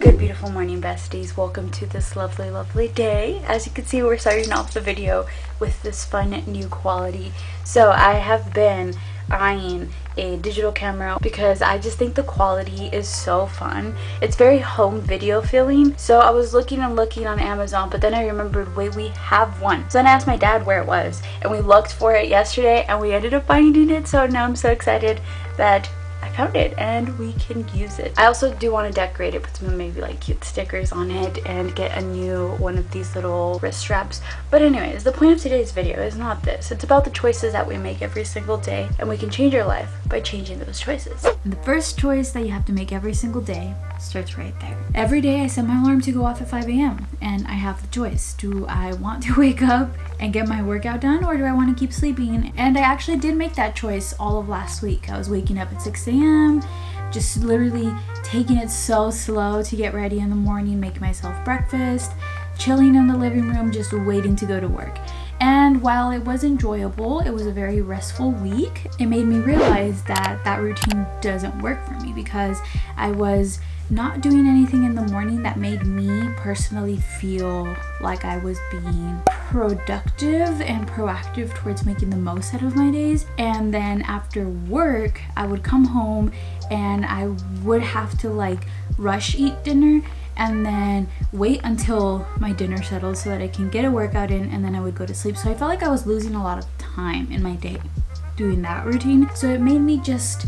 Good beautiful morning, besties. Welcome to this lovely day. As you can see, we're starting off the video with this fun new quality. So I have been eyeing a digital camera because I just think the quality is so fun. It's very home video feeling. So I was looking on Amazon, but then I remembered, wait, we have one. So then I asked my dad where it was, and we looked for it yesterday and we ended up finding it. So now I'm so excited that I found it and we can use it. I also do want to decorate it, put some maybe like cute stickers on it, and get a new one of these little wrist straps. But anyways, the point of today's video is not this. It's about the choices that we make every single day, and we can change our life by changing those choices. And the first choice that you have to make every single day starts right there. Every day I set my alarm to go off at 5 a.m. and I have the choice. Do I want to wake up and get my workout done, or do I want to keep sleeping? And I actually did make that choice all of last week. I was waking up at 6 a.m., just literally taking it so slow to get ready in the morning, making myself breakfast, chilling in the living room, just waiting to go to work. And while it was enjoyable, it was a very restful week. It made me realize that that routine doesn't work for me because I was not doing anything in the morning that made me personally feel like I was being productive and proactive towards making the most out of my days. And then after work, I would come home and I would have to like rush eat dinner and then wait until my dinner settles so that I can get a workout in, and then I would go to sleep. So I felt like I was losing a lot of time in my day doing that routine. So it made me just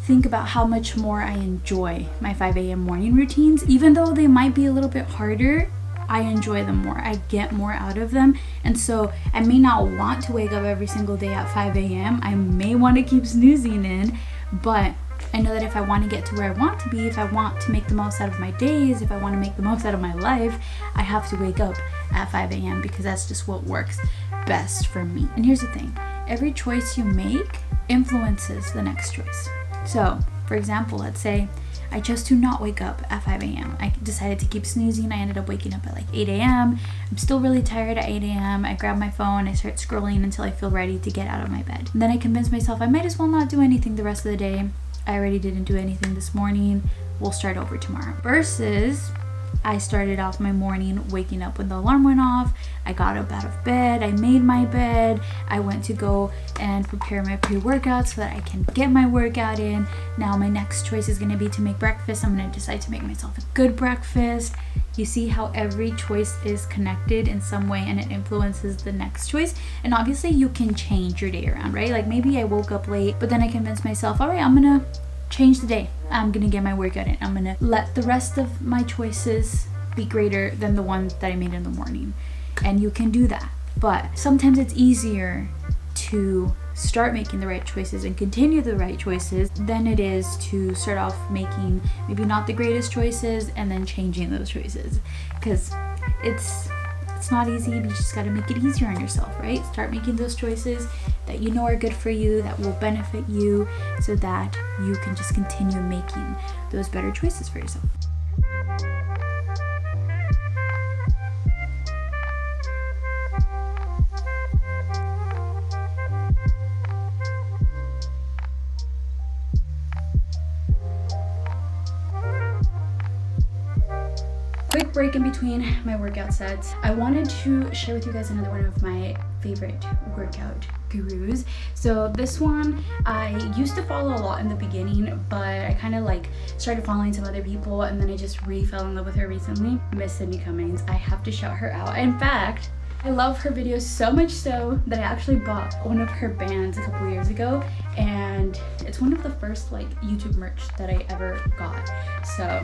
think about how much more I enjoy my 5 a.m. morning routines. Even though they might be a little bit harder, I enjoy them more. I get more out of them. And so I may not want to wake up every single day at 5 a.m. I may want to keep snoozing in, but I know that if I want to get to where I want to be, if I want to make the most out of my days, if I want to make the most out of my life, I have to wake up at 5 a.m. because that's just what works best for me. And here's the thing, every choice you make influences the next choice. So, for example, let's say I chose to not wake up at 5 a.m. I decided to keep snoozing. I ended up waking up at like 8 a.m. I'm still really tired at 8 a.m. I grab my phone, I start scrolling until I feel ready to get out of my bed. And then I convince myself I might as well not do anything the rest of the day. I already didn't do anything this morning. We'll start over tomorrow. Versus I started off my morning waking up when the alarm went off. I got up out of bed. I made my bed. I went to go and prepare my pre-workout so that I can get my workout in. Now my next choice is going to be to make breakfast. I'm going to decide to make myself a good breakfast. You see how every choice is connected in some way and it influences the next choice. And obviously you can change your day around, right? Like maybe I woke up late, but then I convinced myself, all right, I'm going to change the day. I'm gonna get my workout in. I'm gonna let the rest of my choices be greater than the ones that I made in the morning. And you can do that. But sometimes it's easier to start making the right choices and continue the right choices than it is to start off making maybe not the greatest choices and then changing those choices. Because it's not easy. You just got to make it easier on yourself, right? Start making those choices that you know are good for you, that will benefit you, so that you can just continue making those better choices for yourself. Quick break in between my workout sets. I wanted to share with you guys another one of my favorite workout gurus. So this one I used to follow a lot in the beginning, but I kind of like started following some other people, and then I just really fell in love with her recently. Miss Cindy Cummings. I have to shout her out. In fact, I love her videos so much so that I actually bought one of her bands a couple years ago, and it's one of the first like YouTube merch that I ever got. So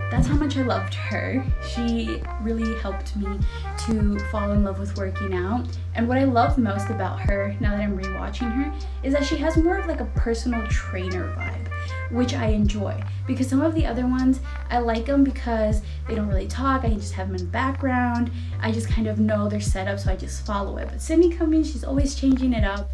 that's how much I loved her. She really helped me to fall in love with working out. And what I love most about her, now that I'm rewatching her, is that she has more of like a personal trainer vibe, which I enjoy. Because some of the other ones, I like them because they don't really talk. I can just have them in the background. I just kind of know their setup, so I just follow it. But Cindy Cummings, she's always changing it up.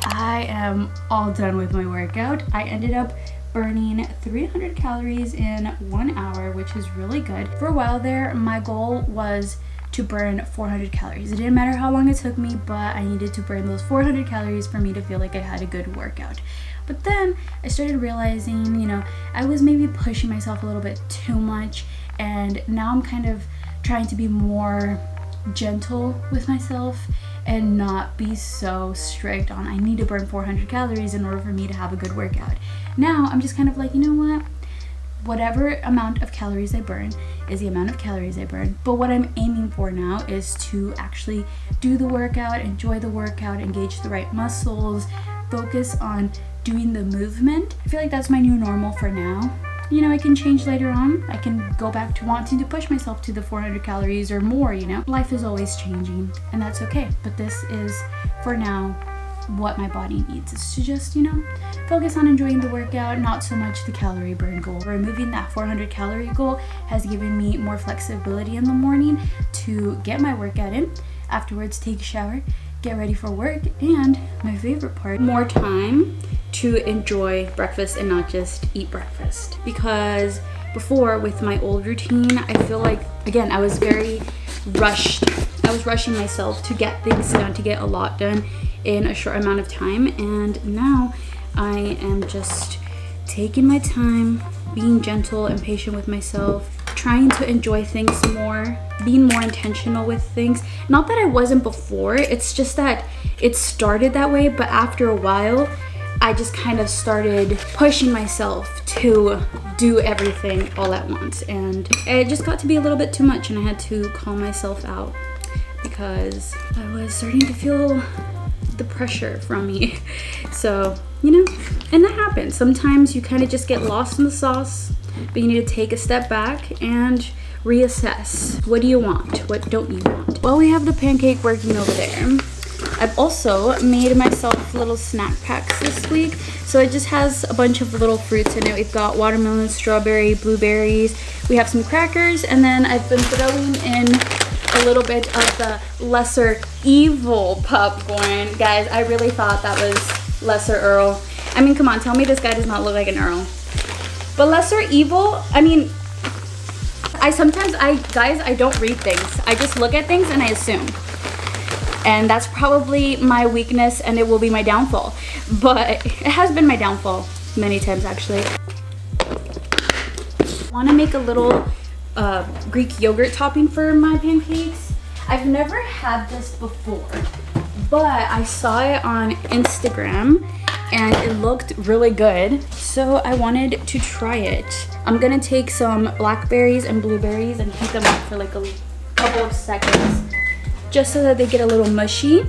I am all done with my workout. I ended up burning 300 calories in 1 hour, which is really good. For a while there, my goal was to to burn 400 calories. It didn't matter how long it took me, but I needed to burn those 400 calories for me to feel like I had a good workout. But then I started realizing, you know, I was maybe pushing myself a little bit too much, and now I'm kind of trying to be more gentle with myself and not be so strict on I need to burn 400 calories in order for me to have a good workout. Now I'm just kind of like, you know what? Whatever amount of calories I burn is the amount of calories I burn. But what I'm aiming for now is to actually do the workout, enjoy the workout, engage the right muscles, focus on doing the movement. I feel like that's my new normal for now. You know, it can change later on. I can go back to wanting to push myself to the 400 calories or more, you know. Life is always changing, and that's okay. But this is, for now, what my body needs, is to just, you know, focus on enjoying the workout, not so much the calorie burn goal. Removing that 400 calorie goal has given me more flexibility in the morning to get my workout in, afterwards take a shower, get ready for work, and my favorite part, more time to enjoy breakfast and not just eat breakfast. Because before, with my old routine, I feel like, again, I was very rushed. I was rushing myself to get things done, to get a lot done in a short amount of time, and now I am just taking my time, being gentle and patient with myself, trying to enjoy things more, being more intentional with things. Not that I wasn't before, it's just that it started that way, but after a while I just kind of started pushing myself to do everything all at once, and it just got to be a little bit too much, and I had to call myself out because I was starting to feel the pressure from me. So, you know, and that happens. Sometimes you kind of just get lost in the sauce, but you need to take a step back and reassess. What do you want? What don't you want? Well, we have the pancake working over there. I've also made myself little snack packs this week. So it just has a bunch of little fruits in it. We've got watermelon, strawberry, blueberries. We have some crackers, and then I've been throwing in a little bit of the lesser evil popcorn. Guys, I really thought that was lesser Earl. I mean, come on, tell me this guy does not look like an Earl. But lesser evil, I mean, guys, I don't read things. I just look at things and I assume. And that's probably my weakness, and it will be my downfall. But it has been my downfall many times, actually. I want to make a little Greek yogurt topping for my pancakes. I've never had this before, but I saw it on Instagram and it looked really good, so I wanted to try it. I'm gonna take some blackberries and blueberries and heat them up for like a couple of seconds just so that they get a little mushy.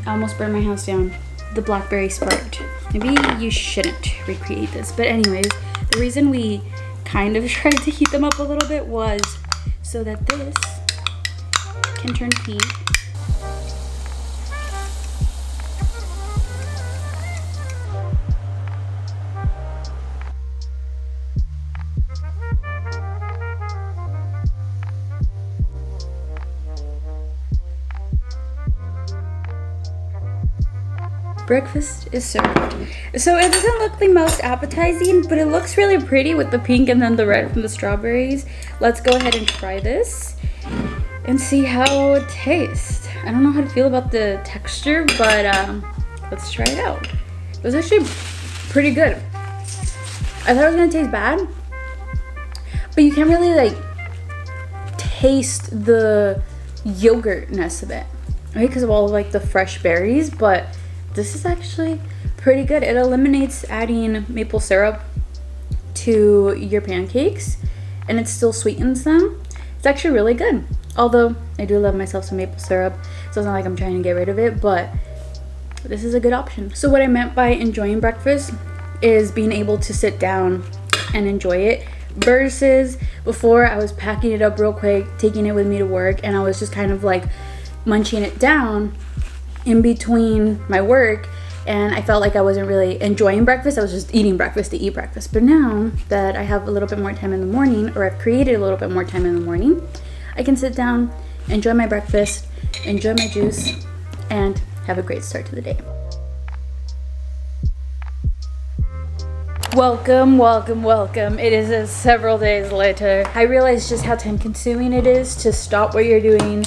I almost burned my house down. The blackberry sparked. Maybe you shouldn't recreate this, but anyways, the reason we kind of tried to heat them up a little bit was so that this can turn pink. Breakfast is served. So it doesn't look the most appetizing, but it looks really pretty with the pink and then the red from the strawberries. Let's go ahead and try this and see how it tastes. I don't know how to feel about the texture, but let's try it out. It was actually pretty good. I thought it was gonna taste bad, but you can't really like taste the yogurtness of it, right? Because of all of like the fresh berries, but this is actually pretty good. It eliminates adding maple syrup to your pancakes, and it still sweetens them. It's actually really good. Although I do love myself some maple syrup, so it's not like I'm trying to get rid of it, but this is a good option. So what I meant by enjoying breakfast is being able to sit down and enjoy it, versus before I was packing it up real quick, taking it with me to work, and I was just kind of like munching it down in between my work, and I felt like I wasn't really enjoying breakfast. I was just eating breakfast to eat breakfast. But now that I have a little bit more time in the morning, or I've created a little bit more time in the morning, I can sit down, enjoy my breakfast, enjoy my juice, and have a great start to the day. Welcome. It is several days later. I realized just how time consuming it is to stop what you're doing,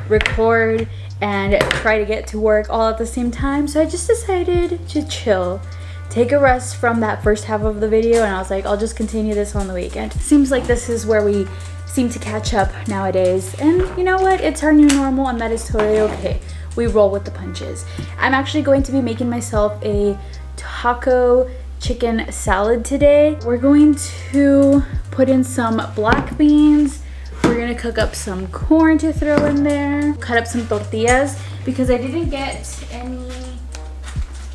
record, and try to get to work all at the same time. So I just decided to chill, take a rest from that first half of the video, and I was like, I'll just continue this on the weekend. Seems like this is where we seem to catch up nowadays. And you know what? It's our new normal, and that is totally okay. We roll with the punches. I'm actually going to be making myself a taco chicken salad today. We're going to put in some black beans. We're gonna cook up some corn to throw in there. Cut up some tortillas because I didn't get any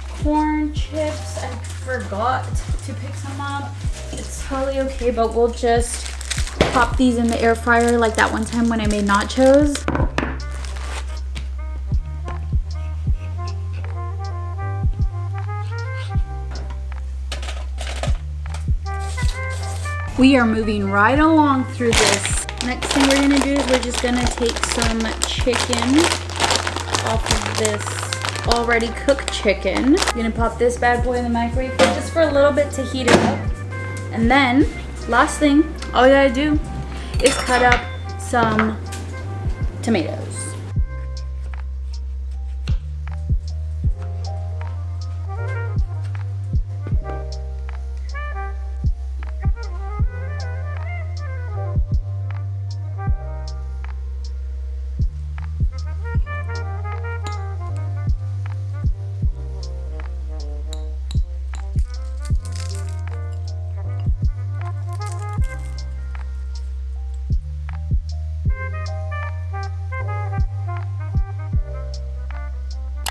corn chips. I forgot to pick some up. It's totally okay, but we'll just pop these in the air fryer like that one time when I made nachos. We are moving right along through this. Next thing we're gonna do is we're just gonna take some chicken off of this already cooked chicken. I'm gonna pop this bad boy in the microwave just for a little bit to heat it up. And then, last thing, all you gotta do is cut up some tomatoes.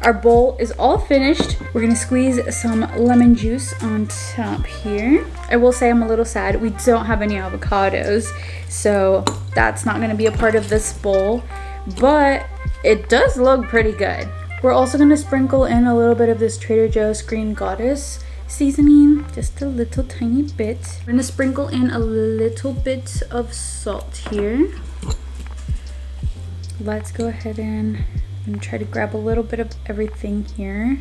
Our bowl is all finished. We're gonna squeeze some lemon juice on top here. I will say I'm a little sad. We don't have any avocados, so that's not gonna be a part of this bowl, but it does look pretty good. We're also gonna sprinkle in a little bit of this Trader Joe's Green Goddess seasoning, just a little tiny bit. We're gonna sprinkle in a little bit of salt here. Let's go ahead and I'm gonna try to grab a little bit of everything here.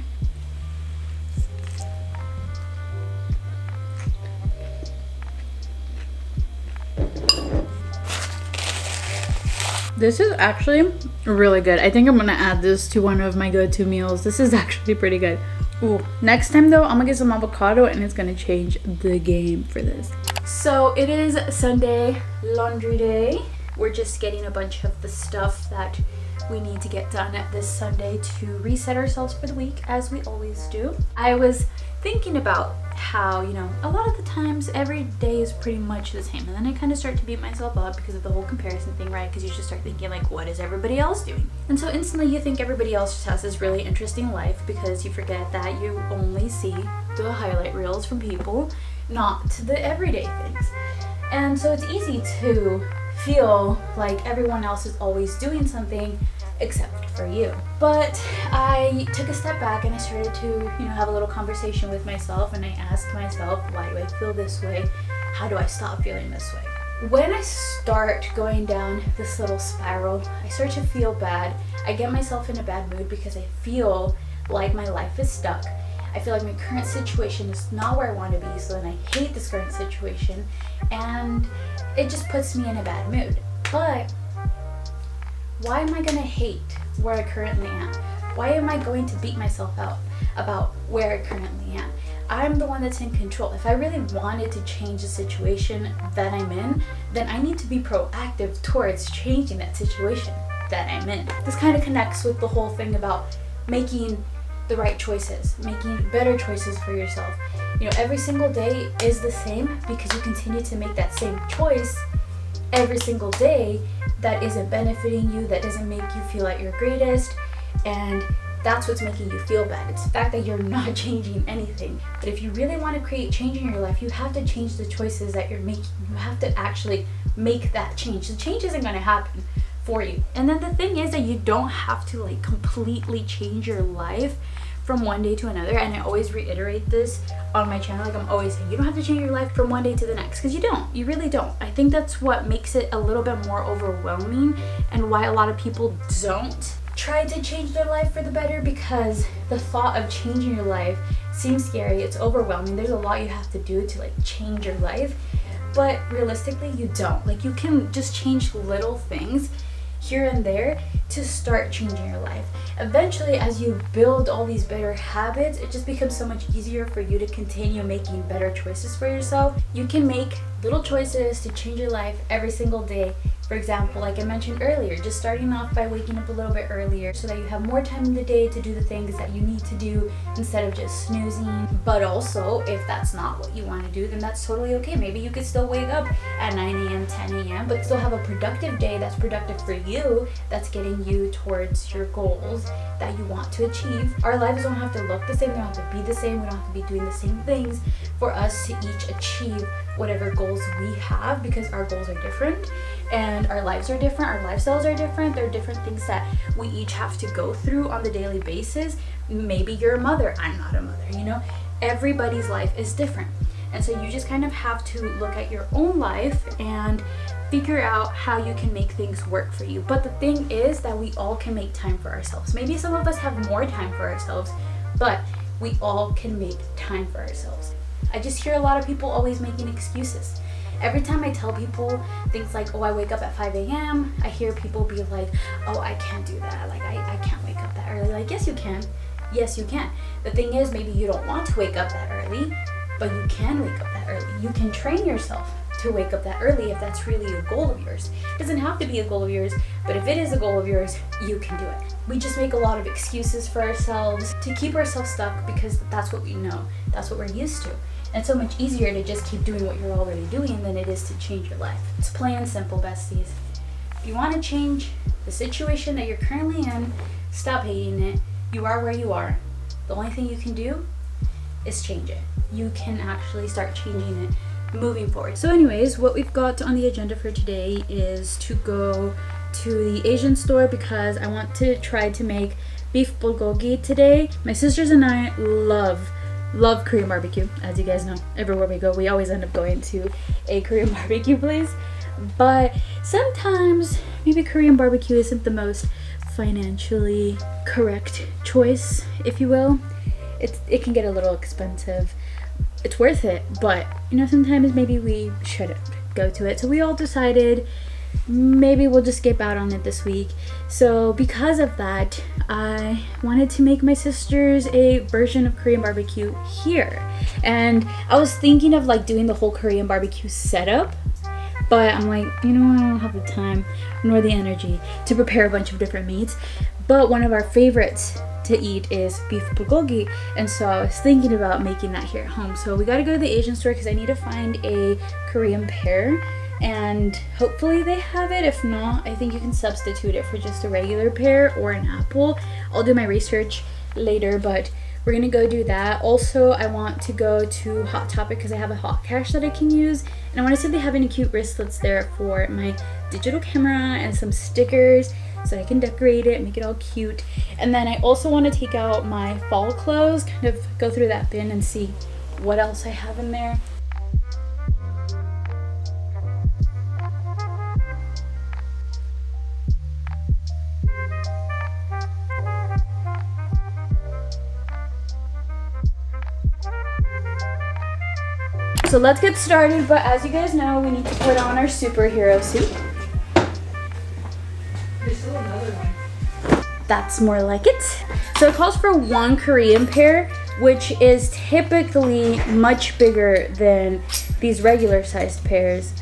This is actually really good. I think I'm gonna add this to one of my go-to meals. This is actually pretty good. Ooh. Next time though, I'm gonna get some avocado and it's gonna change the game for this. So it is Sunday, laundry day. We're just getting a bunch of the stuff that we need to get done this Sunday to reset ourselves for the week, as we always do. I was thinking about how, you know, a lot of the times every day is pretty much the same, and then I kind of start to beat myself up because of the whole comparison thing, right? Because you just start thinking like, what is everybody else doing? And so instantly you think everybody else just has this really interesting life because you forget that you only see the highlight reels from people, not the everyday things. And so it's easy to feel like everyone else is always doing something except for you. But I took a step back and I started to, you know, have a little conversation with myself, and I asked myself, why do I feel this way? How do I stop feeling this way? When I start going down this little spiral, I start to feel bad. I get myself in a bad mood because I feel like my life is stuck. I feel like my current situation is not where I want to be, so then I hate this current situation, and it just puts me in a bad mood. But why am I gonna hate where I currently am? Why am I going to beat myself out about where I currently am? I'm the one that's in control. If I really wanted to change the situation that I'm in, then I need to be proactive towards changing that situation that I'm in. This kind of connects with the whole thing about making the right choices, making better choices for yourself. You know, every single day is the same because you continue to make that same choice every single day that isn't benefiting you, that doesn't make you feel at your greatest, and that's what's making you feel bad. It's the fact that you're not changing anything. But if you really want to create change in your life, you have to change the choices that you're making. You have to actually make that change. The change isn't going to happen for you. And then the thing is that you don't have to like completely change your life from one day to another, and I always reiterate this on my channel, like I'm always saying, you don't have to change your life from one day to the next, because you don't. You really don't. I think that's what makes it a little bit more overwhelming and why a lot of people don't try to change their life for the better, because the thought of changing your life seems scary, it's overwhelming, there's a lot you have to do to like change your life, but realistically you don't. Like, you can just change little things here and there to start changing your life. Eventually, as you build all these better habits, it just becomes so much easier for you to continue making better choices for yourself. You can make little choices to change your life every single day. For example, like I mentioned earlier, just starting off by waking up a little bit earlier so that you have more time in the day to do the things that you need to do instead of just snoozing. But also, if that's not what you want to do, then that's totally okay. Maybe you could still wake up at 9 a.m., 10 a.m., but still have a productive day that's productive for you, that's getting you towards your goals that you want to achieve. Our lives don't have to look the same, they don't have to be the same, we don't have to be doing the same things for us to each achieve whatever goals we have, because our goals are different and our lives are different, our lifestyles are different. There are different things that we each have to go through on the daily basis. Maybe you're a mother, I'm not a mother, you know? Everybody's life is different. And so you just kind of have to look at your own life and figure out how you can make things work for you. But the thing is that we all can make time for ourselves. Maybe some of us have more time for ourselves, but we all can make time for ourselves. I just hear a lot of people always making excuses. Every time I tell people things like, oh, I wake up at 5 a.m., I hear people be like, oh, I can't do that. Like, I can't wake up that early. Like, yes, you can. Yes, you can. The thing is, maybe you don't want to wake up that early, but you can wake up that early. You can train yourself to wake up that early if that's really a goal of yours. It doesn't have to be a goal of yours, but if it is a goal of yours, you can do it. We just make a lot of excuses for ourselves to keep ourselves stuck because that's what we know. That's what we're used to. And it's so much easier to just keep doing what you're already doing than it is to change your life. It's plain and simple, besties. If you want to change the situation that you're currently in, stop hating it. You are where you are. The only thing you can do is change it. You can actually start changing it moving forward. So anyways, what we've got on the agenda for today is to go to the Asian store because I want to try to make beef bulgogi today. My sisters and I love Korean barbecue. As you guys know, everywhere we go, we always end up going to a Korean barbecue place. But sometimes maybe Korean barbecue isn't the most financially correct choice, if you will. It can get a little expensive. It's worth it, but you know, sometimes maybe we shouldn't go to it. So we all decided maybe we'll just skip out on it this week. So because of that, I wanted to make my sisters a version of Korean barbecue here. And I was thinking of like doing the whole Korean barbecue setup, but I'm like, you know, I don't have the time nor the energy to prepare a bunch of different meats. But one of our favorites to eat is beef bulgogi, and so I was thinking about making that here at home. So we got to go to the Asian store because I need to find a Korean pear, and hopefully they have it. If not, I think you can substitute it for just a regular pear or an apple. I'll do my research later, but we're gonna go do that. Also, I want to go to Hot Topic because I have a hot cash that I can use, and I want to see if they have any cute wristlets there for my digital camera and some stickers so I can decorate it, make it all cute. And then I also want to take out my fall clothes, kind of go through that bin and see what else I have in there. So let's get started, but as you guys know, we need to put on our superhero suit. There's still another one. That's more like it. So it calls for 1 Korean pear, which is typically much bigger than these regular sized pears.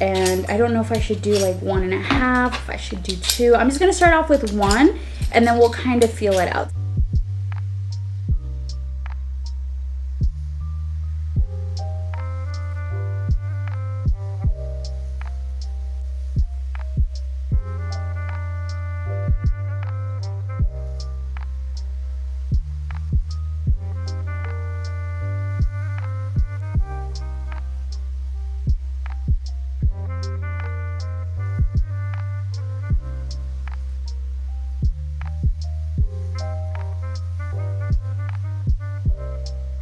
And I don't know if I should do like 1.5, if I should do 2. I'm just gonna start off with 1 and then we'll kind of feel it out.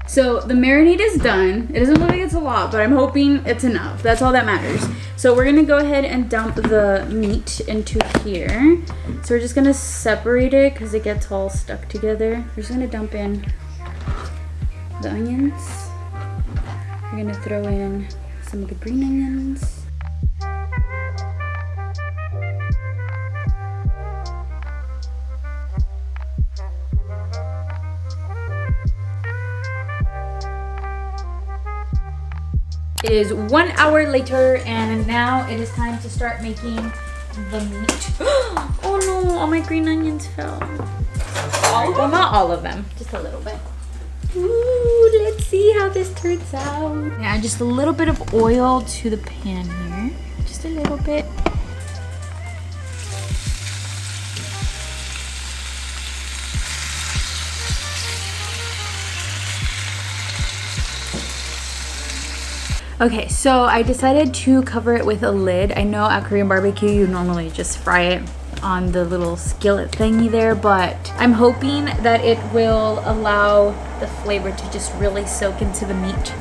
So the marinade is done. It doesn't look like it's a lot, but I'm hoping it's enough. That's all that matters. So we're gonna go ahead and dump the meat into here. So we're just gonna separate it because it gets all stuck together. We're just gonna dump in the onions. We're gonna throw in some of the green onions. It is 1 hour later, and now it is time to start making the meat. Oh no, all my green onions fell. Well, not all of them, just a little bit. Ooh, let's see how this turns out. Add just a little bit of oil to the pan here. Just a little bit. Okay, so I decided to cover it with a lid. I know at Korean barbecue you normally just fry it on the little skillet thingy there, but I'm hoping that it will allow the flavor to just really soak into the meat.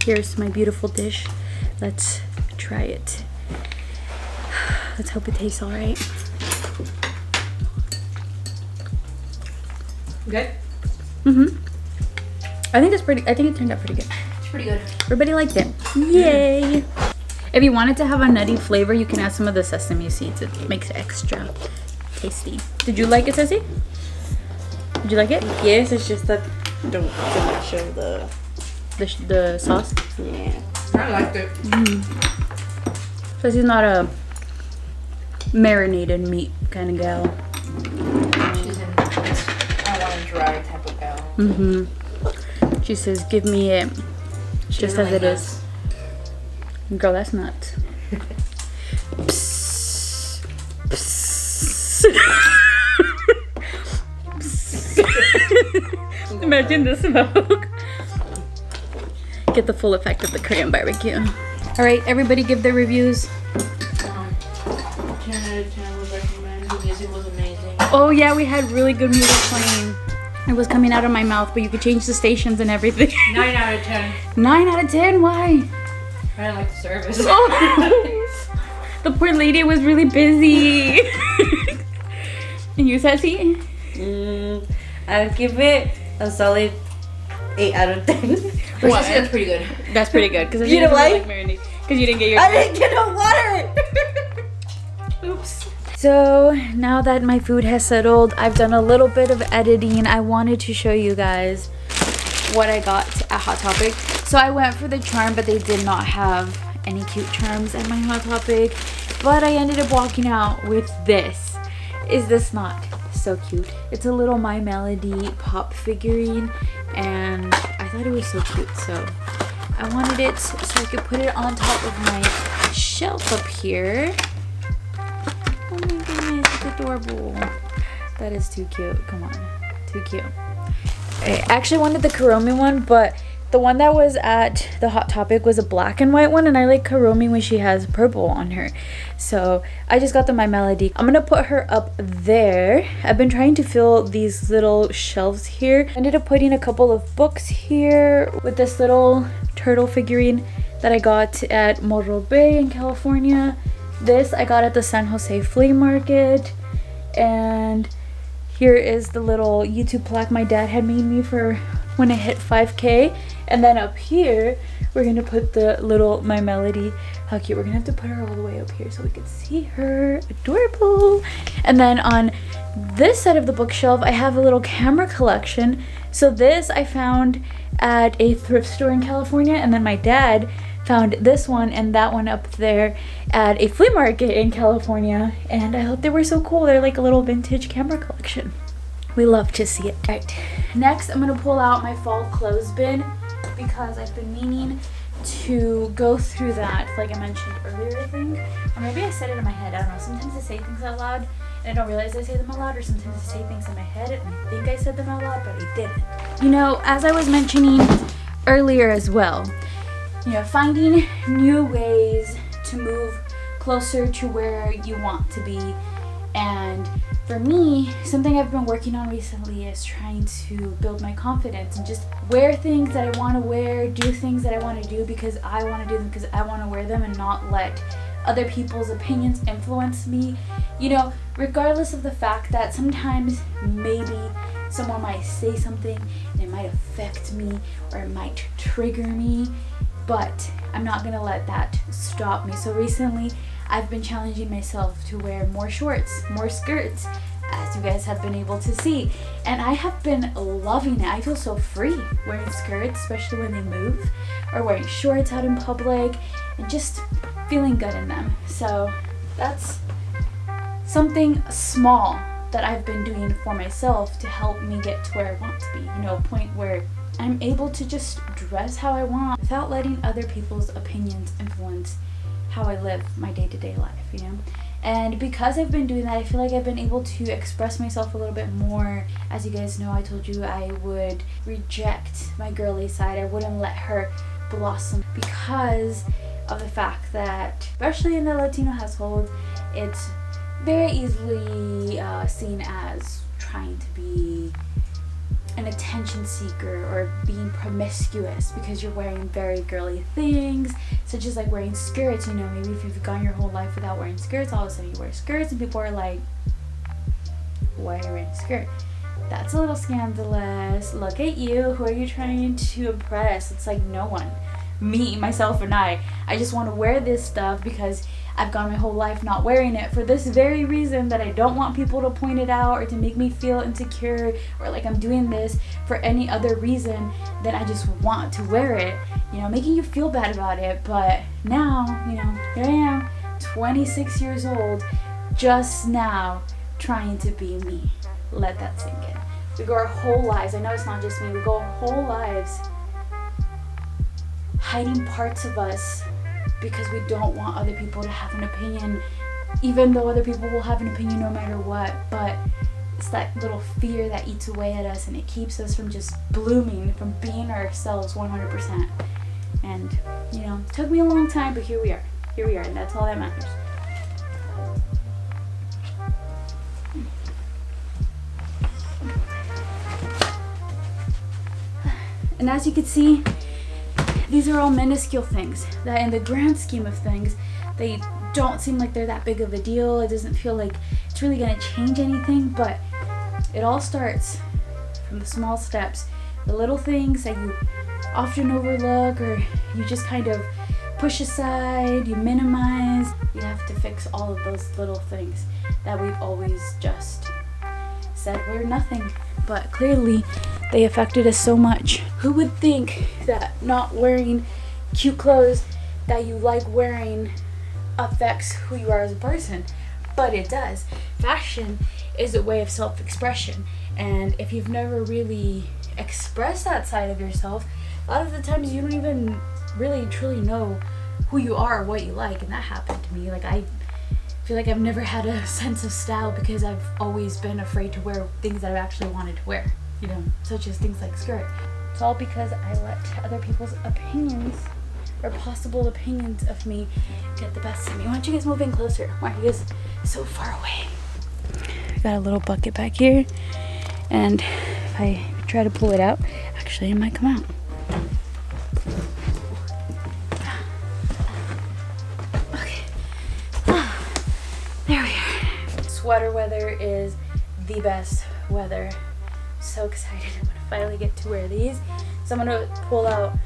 Here's my beautiful dish. Let's try it. Let's hope it tastes all right. Good? Mm-hmm. I think it turned out pretty good. It's pretty good. Everybody liked it. Yay! If you wanted to have a nutty flavor, you can add some of the sesame seeds. It makes it extra tasty. Did you like it, Ceci? Did you like it? Yes, it's just that don't too much of The sauce? yeah. I liked it. Ceci's not a marinated meat kind of gal. She's in. I want a dry type of gal. Mm-hmm. She says, give me it just as it is. Girl, that's nuts. Psst. Psst. Psst. Imagine the smoke. Get the full effect of the Korean barbecue. All right, everybody give their reviews. 10 out of 10 would recommend. The music was amazing. Oh yeah, we had really good music playing. It was coming out of my mouth, but you could change the stations and everything. 9 out of 10. 9 out of 10, why? I didn't like the service. Oh, the poor lady was really busy. And you, Ceci? I'll give it a solid 8 out of 10. What? That's pretty good. That's pretty good. Because You know why? Because you didn't get your. I didn't get no water. Oops. So now that my food has settled, I've done a little bit of editing. I wanted to show you guys what I got at Hot Topic. So I went for the charm, but they did not have any cute charms at my Hot Topic. But I ended up walking out with this. Is this not so cute? It's a little My Melody pop figurine, and I thought it was so cute, so I wanted it so I could put it on top of my shelf up here. Oh my goodness, it's adorable. That is too cute. Come on, too cute. I actually wanted the Kuromi one, but the one that was at the Hot Topic was a black and white one, and I like Kuromi when she has purple on her. So I just got the My Melody. I'm gonna put her up there. I've been trying to fill these little shelves here. Ended up putting a couple of books here with this little turtle figurine that I got at Morro Bay in California. This I got at the San Jose Flea Market. And here is the little YouTube plaque my dad had made me for when I hit 5K. And then up here, we're gonna put the little My Melody. How cute. We're gonna have to put her all the way up here so we can see her. Adorable. And then on this side of the bookshelf, I have a little camera collection. So this I found at a thrift store in California, and then my dad found this one and that one up there at a flea market in California, and I thought they were so cool. They're like a little vintage camera collection. We love to see it. Right, next I'm gonna pull out my fall clothes bin because I've been meaning to go through that, like I mentioned earlier, I think. Or maybe I said it in my head, I don't know. Sometimes I say things out loud and I don't realize I say them out loud, or sometimes I say things in my head and I think I said them out loud, but I didn't. You know, as I was mentioning earlier as well, you know, finding new ways to move closer to where you want to be and for me, something I've been working on recently is trying to build my confidence and just wear things that I want to wear, do things that I want to do because I want to do them because I want to wear them, and not let other people's opinions influence me. You know, regardless of the fact that sometimes maybe someone might say something and it might affect me or it might trigger me, but I'm not gonna let that stop me. So recently I've been challenging myself to wear more shorts, more skirts, as you guys have been able to see, and I have been loving it. I feel so free wearing skirts, especially when they move, or wearing shorts out in public and just feeling good in them. So that's something small that I've been doing for myself to help me get to where I want to be, you know, a point where I'm able to just dress how I want without letting other people's opinions influence how I live my day-to-day life, you know. And because I've been doing that, I feel like I've been able to express myself a little bit more. As you guys know, I told you I would reject my girly side. I wouldn't let her blossom because of the fact that, especially in the Latino household, it's very easily seen as trying to be an attention seeker or being promiscuous because you're wearing very girly things, such as like wearing skirts. You know, maybe if you've gone your whole life without wearing skirts, all of a sudden you wear skirts and people are like, why are you wearing a skirt? That's a little scandalous. Look at you. Who are you trying to impress? It's like no one. Me, myself, and I just want to wear this stuff because I've gone my whole life not wearing it for this very reason, that I don't want people to point it out or to make me feel insecure or like I'm doing this for any other reason than I just want to wear it, you know, making you feel bad about it. But now, you know, here I am, 26 years old, just now trying to be me. Let that sink in. We go our whole lives, I know it's not just me, we go our whole lives hiding parts of us because we don't want other people to have an opinion, even though other people will have an opinion no matter what. But it's that little fear that eats away at us, and it keeps us from just blooming, from being ourselves 100%. And, you know, it took me a long time, but here we are, and that's all that matters. And as you can see, these are all minuscule things that in the grand scheme of things, they don't seem like they're that big of a deal. It doesn't feel like it's really gonna change anything, but it all starts from the small steps, the little things that you often overlook or you just kind of push aside, you minimize. You have to fix all of those little things that we've always just said were nothing, but clearly they affected us so much. Who would think that not wearing cute clothes that you like wearing affects who you are as a person? But it does. Fashion is a way of self-expression, and if you've never really expressed that side of yourself, a lot of the times you don't even really truly know who you are or what you like. And that happened to me. Like, I feel like I've never had a sense of style because I've always been afraid to wear things that I actually wanted to wear, you know, such as things like skirt. It's all because I let other people's opinions or possible opinions of me get the best of me. Why don't you guys move in closer? Why are you guys so far away? I got a little bucket back here, and if I try to pull it out, actually it might come out. Okay. There we are. Sweater weather is the best weather. So excited I'm gonna finally get to wear these. So I'm gonna pull out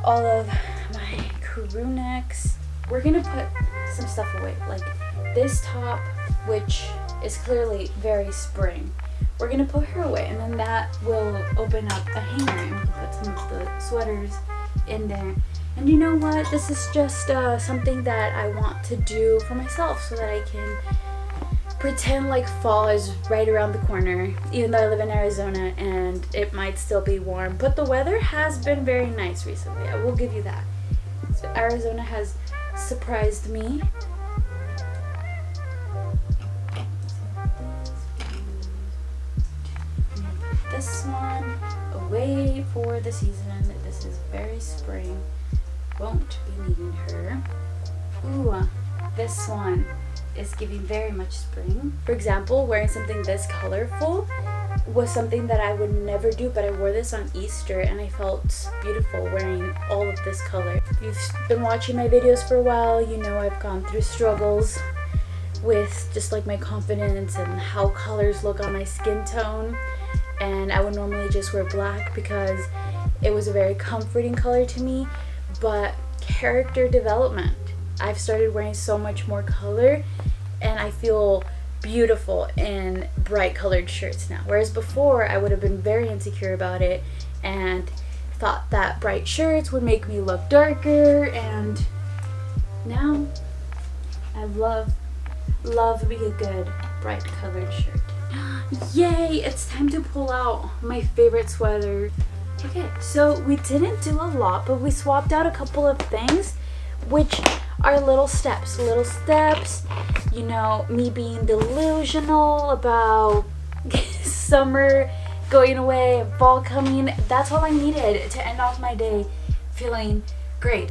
all of my crew necks. We're gonna put some stuff away, like this top, which is clearly very spring. We're gonna put her away, and then that will open up a hanger and we can put some of the sweaters in there. And you know what? This is just something that I want to do for myself so that I can pretend like fall is right around the corner, even though I live in Arizona and it might still be warm. But the weather has been very nice recently, I will give you that. So Arizona has surprised me. This one away for the season. This is very spring. Won't be needing her. Ooh, this one. is giving very much spring. For example, wearing something this colorful was something that I would never do, but I wore this on Easter and I felt beautiful wearing all of this color. If you've been watching my videos for a while, you know I've gone through struggles with just like my confidence and how colors look on my skin tone, and I would normally just wear black because it was a very comforting color to me. But character development, I've started wearing so much more color and I feel beautiful in bright colored shirts now, whereas before I would have been very insecure about it and thought that bright shirts would make me look darker, and now I love me a good bright colored shirt. Yay, it's time to pull out my favorite sweater. Okay, so we didn't do a lot, but we swapped out a couple of things, which are little steps, you know, me being delusional about summer going away and fall coming. That's all I needed to end off my day feeling great.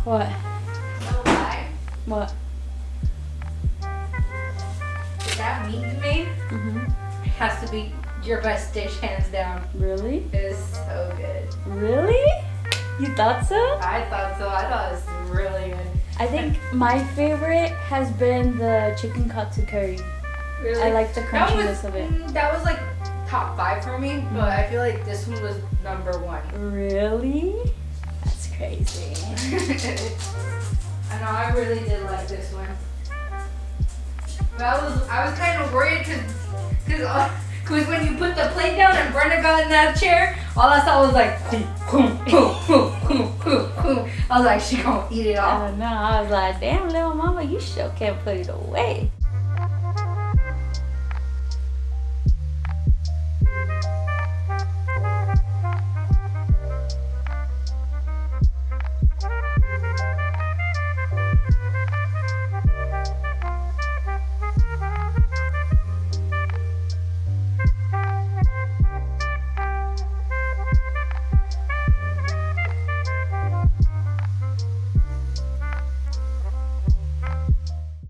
What? No lie. What? That meat you made has to be your best dish, hands down. Really? It is so good. Really? You thought so? I thought so. I thought it was really good. I think my favorite has been the chicken katsu curry. Really? I like the crunchiness of it. That was like top 5 for me, but I feel like this one was number 1. Really? That's crazy. I know, I really did like this one. But I was kind of worried because when you put the plate down and Brenda got in that chair, all I saw was like, I was like, she gonna eat it all. I don't know. I was like, damn, little mama, you sure can't put it away.